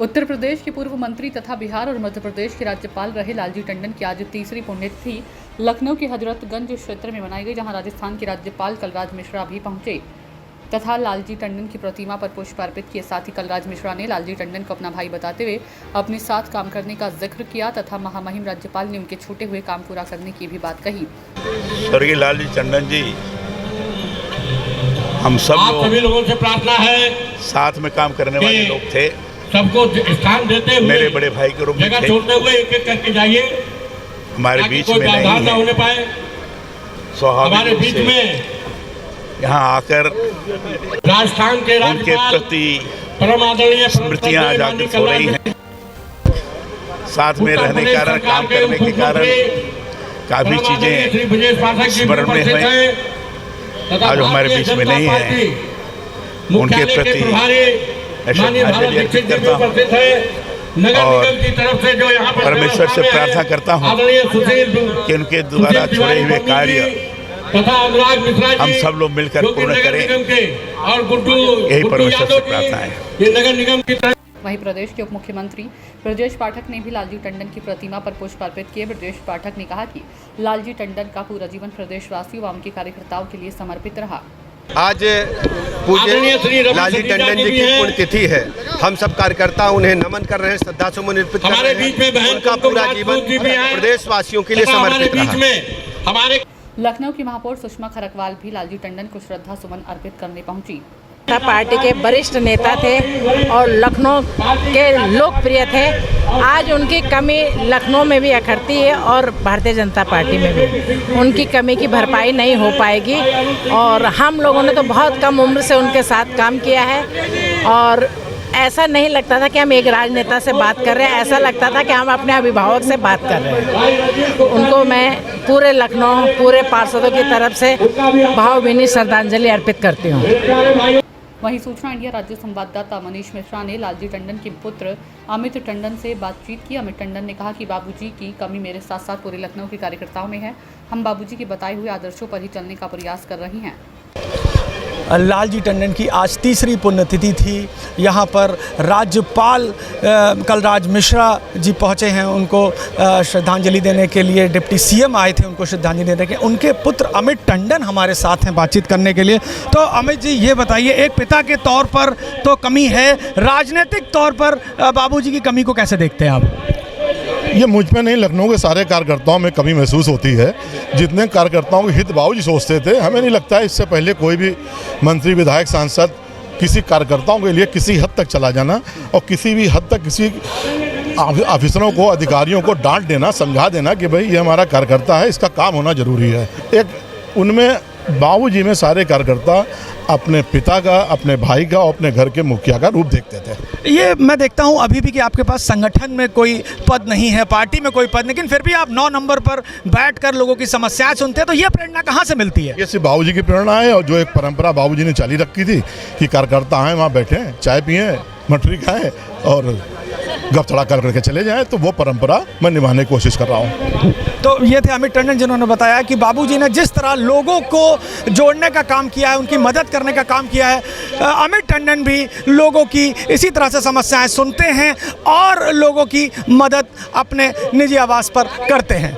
उत्तर प्रदेश के पूर्व मंत्री तथा बिहार और मध्य प्रदेश के राज्यपाल रहे लालजी टंडन की आज तीसरी पुण्यतिथि लखनऊ के हजरतगंज क्षेत्र में मनाई गई, जहां राजस्थान के राज्यपाल कलराज मिश्रा भी पहुंचे तथा लालजी टंडन की प्रतिमा पर पुष्प अर्पित किए। साथ ही कलराज मिश्रा ने लालजी टंडन को अपना भाई बताते हुए अपने साथ काम करने का जिक्र किया तथा महामहिम राज्यपाल ने उनके छूटे हुए काम पूरा करने की भी बात कही। स्वर्गीय लालजी टंडन जी हम सब सभी लोगों से प्रार्थना है, साथ में काम करने वाले लोग थे, सबको स्थान देते हुए मेरे बड़े भाई के रूप में थे। छोड़ते हुए एक एक करके जाइए, हमारे बीच में नहीं ना होने पाए। हमारे बीच में यहाँ आकर राजस्थान के उनके प्रति परम आदरणीय स्मृतियाँ जागृत हो रही हैं। साथ में रहने के कारण, काम करने के कारण काफ़ी चीज़ें स्मरण में हैं। आज हमारे बीच में नहीं है, उनके प्रति श्रद्धांजलि अर्पित करता हूँ और परमेश्वर से प्रार्थना करता हूँ कि उनके द्वारा छोड़े हुए कार्य हम सब लोग मिलकर पूर्ण करें। यही परमेश्वर से प्रार्थना है। वहीं प्रदेश के उप मुख्यमंत्री ब्रजेश पाठक ने भी लालजी टंडन की प्रतिमा पर पुष्प अर्पित किए। ब्रजेश पाठक ने कहा कि लालजी टंडन का पूरा जीवन प्रदेशवासियों व उनके कार्यकर्ताओं के लिए समर्पित रहा। आज पूज्य लालजी टंडन जी की पुण्यतिथि है। हम सब कार्यकर्ता उन्हें नमन कर रहे हैं, श्रद्धा सुमन अर्पित कर रहे हैं। उनका पूरा जीवन प्रदेशवासियों के लिए समर्पित रहा। लखनऊ की महापौर सुषमा खरकवाल भी लालजी टंडन को श्रद्धा सुमन अर्पित करने पहुंची। पार्टी के वरिष्ठ नेता थे और लखनऊ के लोकप्रिय थे। आज उनकी कमी लखनऊ में भी अखरती है और भारतीय जनता पार्टी में भी उनकी कमी की भरपाई नहीं हो पाएगी। और हम लोगों ने तो बहुत कम उम्र से उनके साथ काम किया है और ऐसा नहीं लगता था कि हम एक राजनेता से बात कर रहे हैं, ऐसा लगता था कि हम अपने अभिभावक से बात कर रहे हैं। उनको मैं पूरे लखनऊ, पूरे पार्षदों की तरफ से भावभीनी श्रद्धांजलि अर्पित करती हूँ। वहीं सूचना इंडिया राज्य संवाददाता मनीष मिश्रा ने लालजी टंडन के पुत्र अमित टंडन से बातचीत की। अमित टंडन ने कहा कि बाबूजी की कमी मेरे साथ साथ पूरे लखनऊ के कार्यकर्ताओं में है। हम बाबूजी के बताए हुए आदर्शों पर ही चलने का प्रयास कर रहे हैं। लालजी टंडन की आज तीसरी पुण्यतिथि थी। यहाँ पर राज्यपाल कलराज मिश्रा जी पहुँचे हैं, उनको श्रद्धांजलि देने के लिए। डिप्टी सीएम आए थे उनको श्रद्धांजलि देने के। उनके पुत्र अमित टंडन हमारे साथ हैं बातचीत करने के लिए। तो अमित जी ये बताइए, एक पिता के तौर पर तो कमी है, राजनीतिक तौर पर बाबूजी की कमी को कैसे देखते हैं आप? ये मुझ पे नहीं, लखनऊ के सारे कार्यकर्ताओं में कमी महसूस होती है। जितने कार्यकर्ताओं के हित बाबूजी सोचते थे, हमें नहीं लगता है इससे पहले कोई भी मंत्री, विधायक, सांसद किसी कार्यकर्ताओं के लिए किसी हद तक चला जाना और किसी भी हद तक किसी ऑफिसरों को, अधिकारियों को डांट देना, समझा देना कि भाई ये हमारा कार्यकर्ता है, इसका काम होना जरूरी है। एक उनमें बाबूजी में सारे कार्यकर्ता अपने पिता का, अपने भाई का और अपने घर के मुखिया का रूप देखते थे। ये मैं देखता हूँ अभी भी कि आपके पास संगठन में कोई पद नहीं है, पार्टी में कोई पद नहीं, लेकिन फिर भी आप 9 नंबर पर बैठकर लोगों की समस्याएं सुनते हैं। तो ये प्रेरणा कहाँ से मिलती है? ये सिर्फ बाबूजी की प्रेरणा है और जो एक परंपरा बाबूजी ने चाली रखी थी कि कार्यकर्ता आए वहाँ बैठे, चाय पिए, मठरी खाएँ और गपचड़ा करके चले जाएं, तो वो परंपरा मैं निभाने की कोशिश कर रहा हूँ। तो ये थे अमित टंडन, जिन्होंने बताया कि बाबूजी ने जिस तरह लोगों को जोड़ने का काम किया है, उनकी मदद करने का काम किया है। अमित टंडन भी लोगों की इसी तरह से समस्याएं सुनते हैं और लोगों की मदद अपने निजी आवास पर करते हैं।